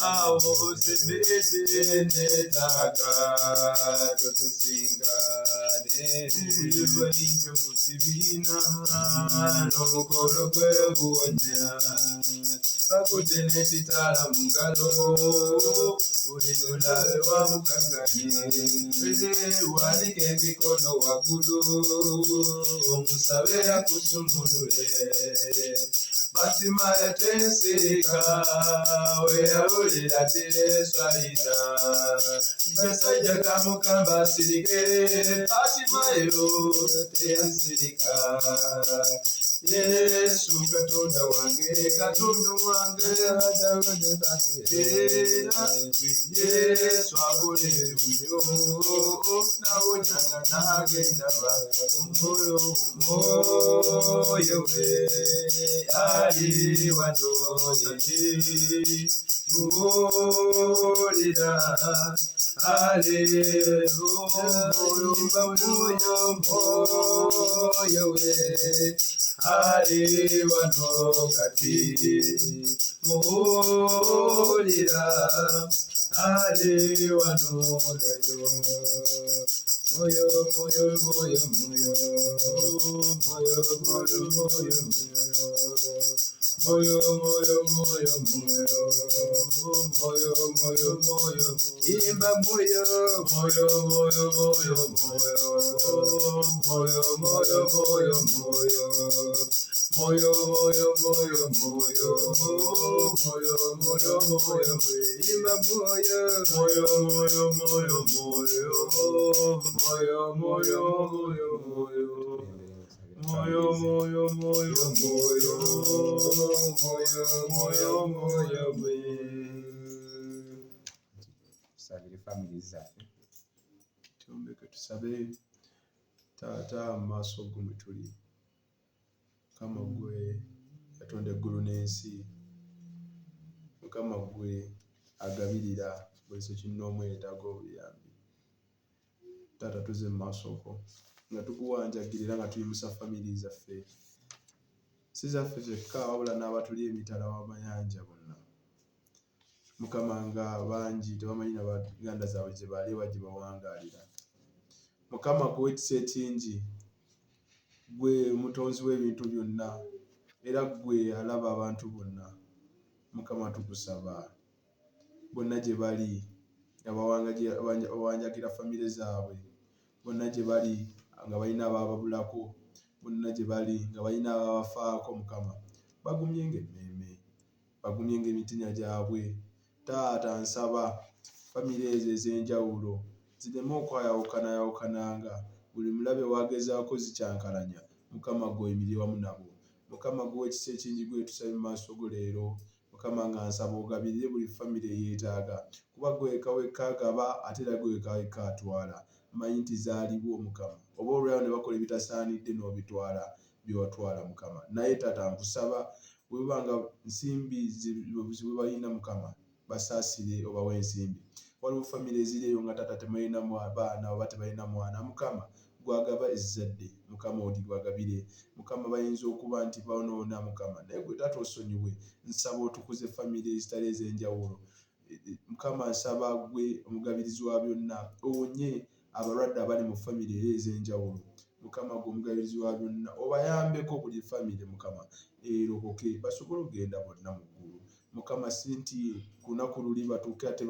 [SPEAKER 1] awo sembeze netaaga totusingane. Uyo bayite mu kibiina n'omukono gwe guwonya, bakutte n'ekitaala mu ngalo, buli mulabe wamukanganye. Wanike emikono waggulu, omusabe akusumulule. Fatima yateseka, we yawulira tereswalira. Basajja kamukamba asirike, Fatima yo teyasirika. Yesu Katonda wange, Katonda wange, era Yesu akolere buyo, nawonyanga nagenda ba moyo we ali wano muwulira moyo we ali wano kati muwulira ali wano leero. Moyo moyo moyo moyo moyo moyo moyo moyo moyo moyo moyo moyo moyo imba moyo moyo moyo moyo moyo moyo moyo moyo moyo moyo moyo moyo moyo moyo moyo moyo imba moyo moyo moyo moyo moyo moyo moyo moyo moyo moyo moyo moyo moyo.
[SPEAKER 2] Tusabire family zaffe.
[SPEAKER 1] Tumbeke tusabe. Taata mu maaso go mwe tuli, Mukama gwe yatonda eggulu n'ensi, Mukama gwe agabirira buli kinnoomu eyeetaaga obuyambi. Taata tuze mu maaso go nga tukuwanjagirira nga tuyimusa family zaffe, si zaffe zekka wabula n'abatuli emitala w'amayanja bonna. Mukama nga bangi tebamanyi na baganda zaabwe gye baali gye bawangaalira. Mukama gwe ekisa ekingi, gwe mutonzi w'ebintu byonna, era gwe alaba abantu bonna. Mukama tukusaba bonna gye bali nga bawanjagira famire zaabwe, bonna gye bali nga balina abaababulako, bonna gye bali nga balina ababafaako, Mukama bagumyenga emmeeme, bagumyenga emitima gyabwe. Taata nsaba famire ezo ez'enjawulo zireme okwayawukanayawukananga, buli mulabe wagezaako zikyankalanya. Mukama gwe oyimire wamu nabo. Mukama gwe ekisa ekingi gwe tusabye mu maaso go leero. Mukama nga nsaba ogabirire buli famire eyeetaaga, kuba gwe wekka wekka agaba ate era gwe wekka wekka atwala. manyi nti zaaliwo Mukama, oba olwera ne bakola ebitasaanidde n'obitwala byewatwala Mukama. Naye Taata nkusaba bwe banga nsimbi bwe balina Mukama basaasire obawe ensimbi. Waliwo famire ezireeyo nga Taata tebalinamu abaana oba tebalina mwana Mukama gwagaba ezzadde Mukama oli gwagabire Mukama bayinza okuba nti banoona Mukama naye gwe Taata osonyiwe. Nsaba otukuze famire ezitali ez'enjawulo Mukama nsaba gwe omugabirizi wa byonna owonye abalwadde abali mu famire ez'enjawulo Mukama gwe omugabirizi wa byonna obayambeko buli famire Mukama erokoke basobole okugenda bonna mu ggulu Mukama. Si nti ku lunaku luli batuuke ate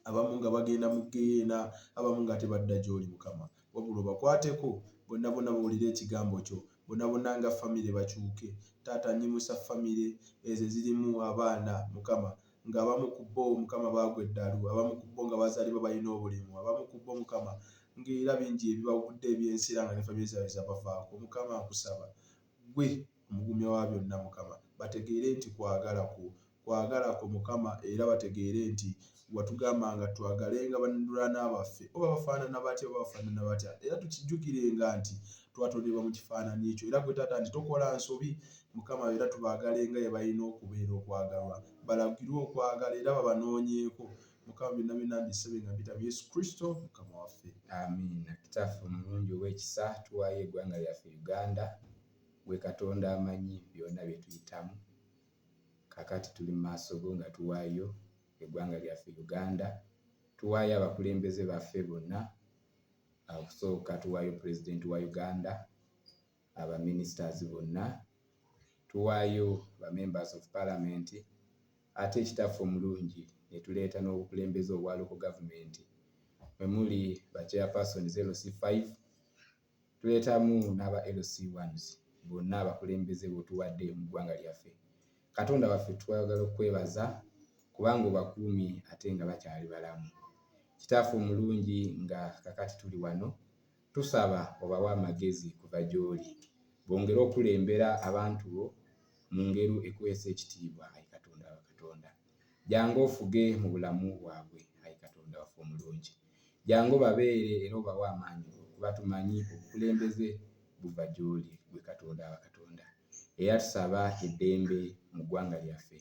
[SPEAKER 1] abamu nga bagenda mu ggeyeena abamu nga tebadda gy'oli Mukama, wabula bakwateko bonna bawulire ekigambo kyo bonna nga famire bakyuke. Taata nyimusa famire ezo zirimu abaana Mukama ng'abamu ku bo Mukama baagwa eddalu, abamu ku bo nga bazaalibwa balina obulimu, abamu ku bo Mukama ng'era bingi ebibagudde eby'ensira nga ne famire zaabwe zabavaako Mukama. Nkusaba gwe omugumya wa byonna Mukama bategeere nti kwagalako Mukama era bategeere nti watugamba nga twagalenga baliraanwa baffe oba bafaanana batya oba bafaanana batya era tukijjukirenga nti twatondebwa mu kifaananyi ekyo era gwe Taata nti tokola nsobi Mukama era tubaagalenga ye balina okubeera okwagalwa balagirwe okwagala era babanoonyeeko Mukama. Byonna byonna mbisabye nga mpita mu Yesu Kristo Mukama waffe.
[SPEAKER 2] Amiina. Kitaffe omulungi ow'ekisa tuwaayo eggwanga lyaffe Uganda gwe Katonda amanyi byonna bye tuyitamu. Kakati tuli mu maaso go nga tuwaayo eggwanga lyaffe Uganda, tuwaayo abakulembeze baffe bonna. Okusooka tuwaayo pulezidenti wa Uganda, abaministers bonna, tuwaayo ba members of parliament, ate ekitaffe omulungi ne tuleeta n'obukulembeze obwa local government mwe muli ba chairpersons LC5, tuleetamu n'aba LC1s bonna abakulembeze botuwadde mu ggwanga lyaffe. Katonda waffe twagala okwebaza kubanga obakuumye ate nga bakyali balamu. Kitaffe omulungi nga kakati tuli wano tusaba obawe amagezi kuva gy'oli bongere okulembera abantu bo mu ngero ekwesa ekitiibwa. Ayi Katonda wa Katonda jangu ofuge mu bulamu bwabwe. Ayi Katonda waffe omulungi jangu babeere era obawe amaanyi kuba tumanyi obukulembeze buva gy'oli gwe Katonda wa Katonda. Era tusaba eddembe mu ggwanga lyaffe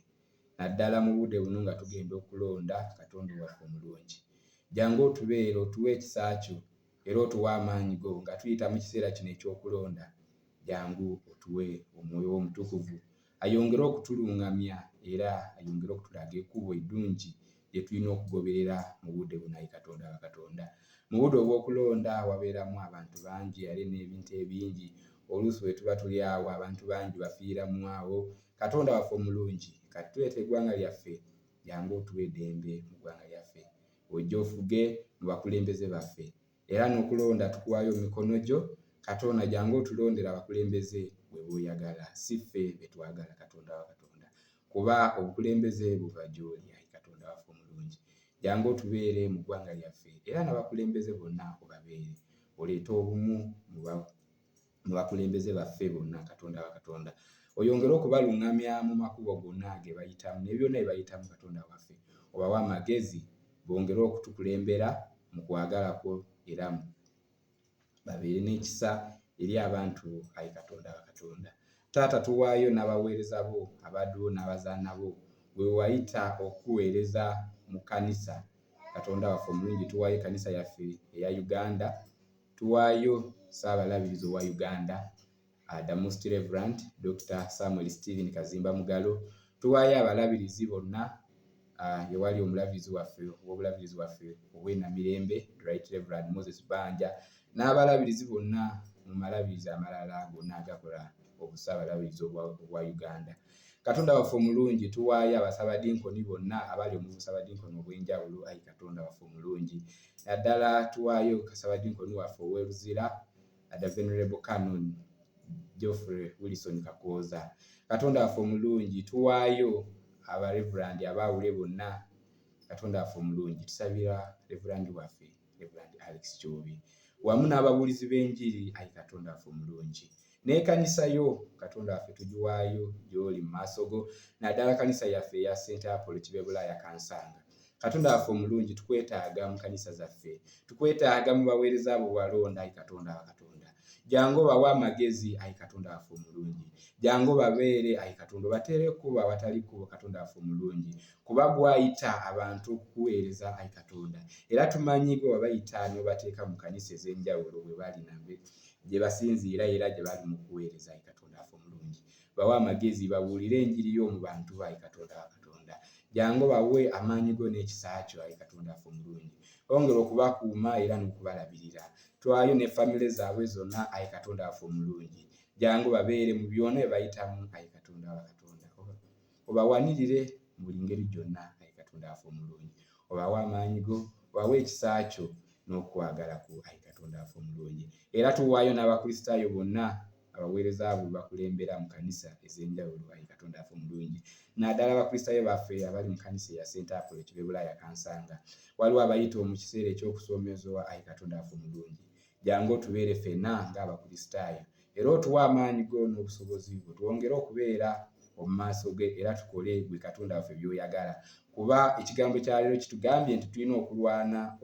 [SPEAKER 2] naddala mu budde buno nga tugenda okulonda. Katonda waffe omulungi jangu otubeere otuwe ekisa kyo era otuwe amaanyi go nga tuyita mu kiseera kino eky'okulonda. Jangu otuwe omwoyo omutukuvu ayongere okutulungamya era ayongere okutulaga ekkubo eddungi lye tulina okugoberera mu budde buno. Ayi Katonda wa Katonda mu budde obw'okulonda wabeeramu abantu bangi ate n'ebintu ebingi oluusi bwe tuba tuli awo abantu bangi bafiiramu awo. Katonda waffe omulungi kati tuleeta eggwanga lyaffe jangu otuwe eddembe mu ggwanga lyaffe ojje ofuge mu bakulembeze baffe era n'okulonda tukuwaayo mu mikono gyo. Katonda jangu otulondera abakulembeze bwe b'oyagala si ffe be twagala. Katonda wa Katonda kuba obukulembeze buva gy'oli. Ayi Katonda waffe omulungi jangu otubeere mu ggwanga lyaffe era n'abakulembeze bonna obabeere oleete obumu mu bakulembeze baffe bonna. Katonda wa Katonda oyongere okubalungamya mu makubo gonna ge bayitamu ne byonna bye bayitamu. Katonda waffe obawe amagezi bongere okutukulembera mu kwagala kwo era babeere n'ekisa eri abantu. Ayi Katonda wa Katonda Taata tuwaayo n'abaweereza bo abaddu n'abazaana bo bwe wayita okuweereza mu kanisa. Katonda waffe omulungi tuwaayo kanisa yaffe eya Uganda, tuwaayo Ssaabalabirizi owa Uganda the Most Reverend Dr. Samuel Stephen Kazimba Mugalo, tuwaayo abalabirizi bonna yewali omulabirizi waffe w'obulabirizi waffe obw'ennamirembe Right Reverend Moses Banja n'abalabirizi bonna mu malabirizi amalala gonna agakola obussaabalabirizi obwa Uganda. Katonda waffe omulungi tuwaayo abasabadinkoni bonna abali mu busabadinkoni obw'enjawulo. Ayi Katonda waffe omulungi naddala tuwaayo kasabadinkoni waffe ow'Eruzira the Venerable Canon Geoffrey Wilson Kakooza. Katonda waffe omulungi tuwaayo abareverandi abaawule bonna. Katonda waffe omulungi tusabira reverandi waffe Reverend Alex Kyobi wamu n'ababuulizi b'enjiri. Ayi Katonda waffe omulungi n'ekanisa yo Katonda waffe tugiwaayo gy'oli mu maaso go naddala kanisa yaffe eya St. Apollo Kibebulaya Kansanga. Katonda waffe omulungi tukwetaaga mu kanisa zaffe, tukwetaaga mu baweereza abo walonda ayi Katonda wa Katonda. Jangu bawe amagezi ayi Katonda waffe omulungi, jangu babeere ayi Katonda bateereko awataliko Katonda waffe omulungi, kuba gwayita abantu okukuweereza ayi Katonda, era tumanyi gwe wabayita n'obateeka mu kanisa ez'enjawulo bwe bali nambe gye basinziira era gye bali mu kuweereza ayi Katonda waffe omulungi. Bawe amagezi babuulire enjiri y'omu bantu ayi Katonda wa Katonda, jangu bawe amaanyi go n'ekisa kyo ayi Katonda waffe omulungi. Ongera okubakuuma era n'okubalabirira. Twayo ne famire zaabwe zonna ayi Katonda waffe omulungi, jangu babeere mu byonna bye bayitamu ayi Katonda wa Katonda. Obawanirire mu buli ngeri gyonna ayi Katonda waffe omulungi, obawe amaanyi go, obawe ekisa kyo n'okwagala kwo ayi Katonda waffe omulungi. Era tuwaayo n'abakristaayo bonna abaweereza abo bakulembera mu kanisa ez'enjawulo ayi Katonda waffe omulungi, naddala abakristaayo baffe abali mu kanisa ya St. Apollo Bulaya Kansanga. Waliwo abayita mu kiseera eky'okusomezebwa ayi Katonda waffe omulungi, jangu otubeere ffenna ng'abakristaayo era otuwe amaanyi go n'obusobozi bwo, twongere okubeera omu maaso ge era tukole gwe Katonda waffe by'oyagala, kuba ekigambo kya leero kitugambye nti tulina okulwana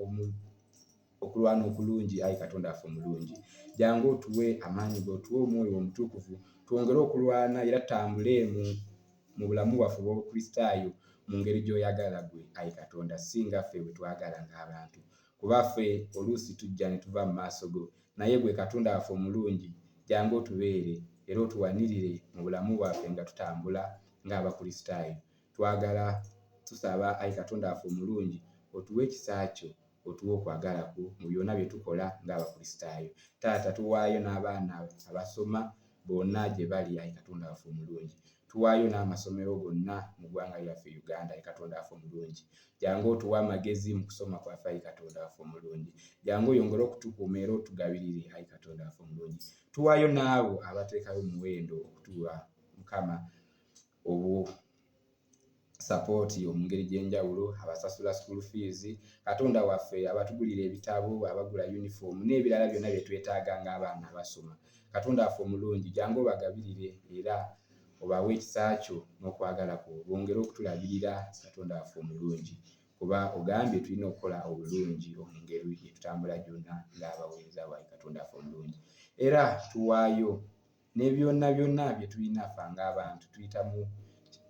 [SPEAKER 2] okulungi ayi Katonda waffe omulungi. Jangu otuwe amaanyi go, otuwe omwoyo omutukuvu, twongere okulwana era tutambule mu bulamu bwaffe obw'obukristaayo mu ngeri gy'oyagala gwe ayi Katonda, singa ffe bwe twagala ng'abantu, kuba ffe oluusi tujja ne tuva mu maaso go, naye gwe Katonda waffe omulungi jangu otubeere era otuwanirire mu bulamu bwaffe nga tutambula ng'abakristaayo. Twagala tusaba ayi Katonda waffe omulungi otuwe ekisa kyo, otuwe okwagala kwo mu byonna bye tukola ng'abakristaayo. Taata, tuwaayo n'abaana abasoma bonna gye bali ayi Katonda waffe omulungi, tuwaayo n'amasomero gonna mu ggwanga lyaffe Uganda ayi Katonda waffe omulungi, jangu otuwe amagezi mu kusoma kwaffe ayi Katonda waffe omulungi, jangu oyongere okutukuuma era otugabirire ayi Katonda waffe omulungi. Tuwaayo n'abo abateekayo omuwendo okutuwa Mukama sapooti mu ngeri gy'enjawulo, abasasula school fees, Katonda waffe abatugulira ebitabo, abagula uniform n'ebirala byonna bye twetaaga ng'abaana abasoma. Katonda waffe omulungi jangu obagabirire era obawe ekisa kyo n'okwagala kwo, bongere okutulabirira Katonda waffe omulungi, kuba ogambye tulina okukola obulungi mu ngeri gye tutambula gyonna ng'abaweereza bo ayi Katonda waffe omulungi. Era tuwaayo ne byonna bye tulina ffe ng'abantu, tuyita mu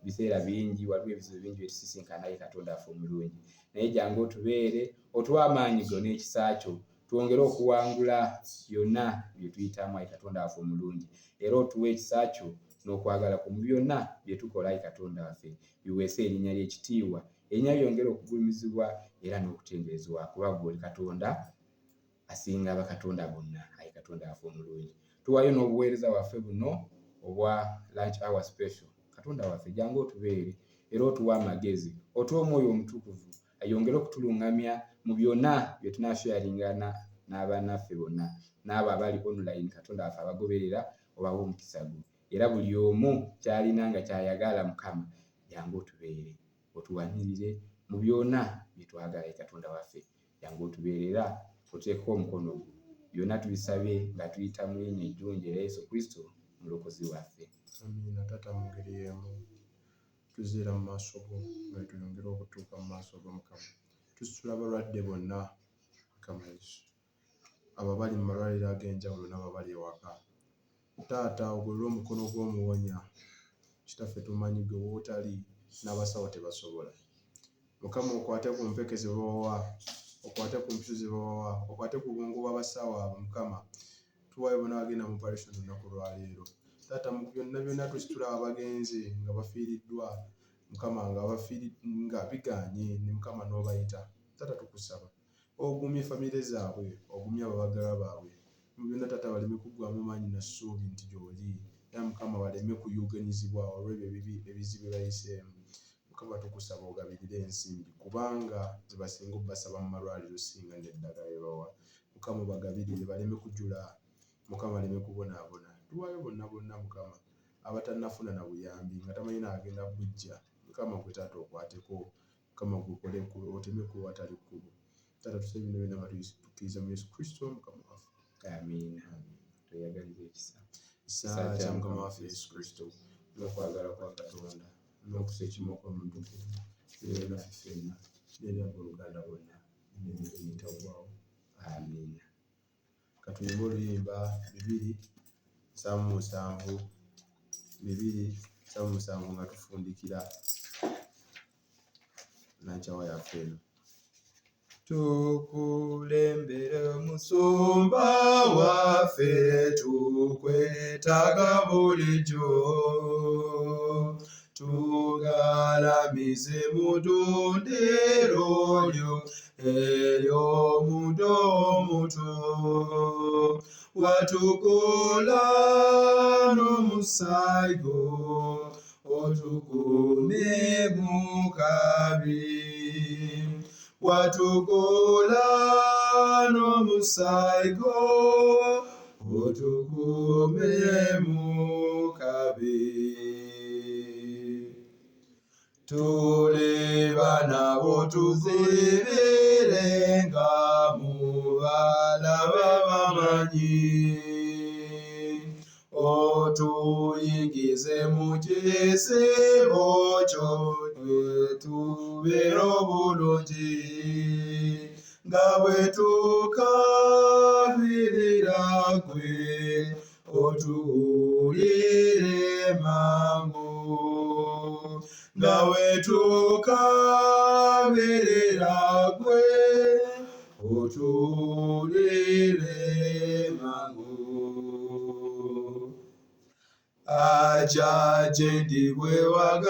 [SPEAKER 2] biseera bingi, waliwo ebizibu bingi bye tusisinkana ayi Katonda waffe omulungi, naye jangu otubeere, otuwe amaanyi go n'ekisa kyo, twongere okuwangula byonna bye tuyitamu ayi Katonda waffe omulungi, era otuwe ekisa kyo n'okwagala kwo mu byonna bye tukola ayi Katonda waffe, biweese erinnya ly'ekitiibwa, erinnya lyongere okugulumizibwa era n'okutenderezebwa, kuba ggwe oli Katonda asinga bakatonda bonna ayi Katonda waffe omulungi. Tuwaayo n'obuweereza bwaffe buno obwa lunch hour special. Katonda waffe jangu otubeere era otuwe amagezi, otuwe omwoyo omutukuvu, ayongere okutuluŋŋamya mu byonna bye tunaasharingana n'abannaffe bonna, n'abo abali online Katonda waffe abagoberera, obawe omukisa gwo, era buli omu ky'alina nga ky'ayagala Mukama jangu otubeere, otuwanirire mu byonna bye twagala ayi Katonda waffe, jangu otubeere era oteekeko omukono gwo, byonna tubisabye nga tuyita mu linnya ejjunju erya Yesu Kristo omulokozi waffe.
[SPEAKER 1] Amiina. Taata, mu ngeri y'emu tuziira mu maaso go nga tuyongera okutuuka mu maaso go Mukama, tusitula abalwadde bonna Mukama Yesu, abo bali mu malwaliro ag'enjawulo n'abo bali ewaka. Taata, ogolole omukono gw'omuwonya, kitaffe tumanyi gwe wootali n'abasawo tebasobola. Mukama, okwate ku mpeke ze babawa, okwate ku mpiso ze babawa, okwate ku bwongo bw'abasawo abo Mukama, tuwaayo bonna abagenda mu operation olunaku lwa leero. Taata, mu byonna tusitula abagenzi nga bafiiriddwa Mukama, nga biganye ne Mukama n'obayita. Taata, tukusaba ogumye famire zaabwe, ogumye ababagalwa baabwe, mu byonna Taata baleme kuggwaamu maanyi na ssuubi nti gy'oli, era Mukama baleme kuyuuganizibwa olw'ebyo ebizibu bye bayiseemu. Mukama, tukusaba ogabirire ensimbi, kubanga zebasinga obbasaba mu malwaliro singa n'eddagala lye bawa. Mukama, obagabirire baleme kujula, Mukama baleme kubonaabona. Tuwaayo bonna Mukama abatannafuna na buyambi nga tamanyi n'agenda bujja. Mukama, gwe Taata okwateko, Mukama gukole oteme ku watali kkubo. Taata, tusaba bino byonna nga tukkiriza mu Yesu Kristo Mukama waffe. Amiina. Tweyagalize ekisa kya Mukama waffe Yesu Kristo n'okwagala kwa Katonda n'okusa ekimo kw'omutukuvu kibeere naffe ffenna n'eri abooluganda bonna eyitawwawo.
[SPEAKER 2] Amiina.
[SPEAKER 1] Katuyimbe oluyimba 2:7 nga tufundikira Nankyawa yaffe eno.
[SPEAKER 2] Tukulembere Musumba waffe tukwetaaga bulijjo, tugalamize mu ddundiro lyo ery'omuntu omuto. Watukola n'omusaayi gwo otukuumye mu kabi. Watukola n'omusaayi gwo otukuumye mu kabi. Tuli banabo tuzibirenga mu balaba bamanyi, otuyingize mu kisibo kyo tubeere obulungi, nga bwe tukabirira ggwe otuwulire mangu, nga bwe tukabirira ggwe otuwulire mangu. Aja gye ndi bwe waga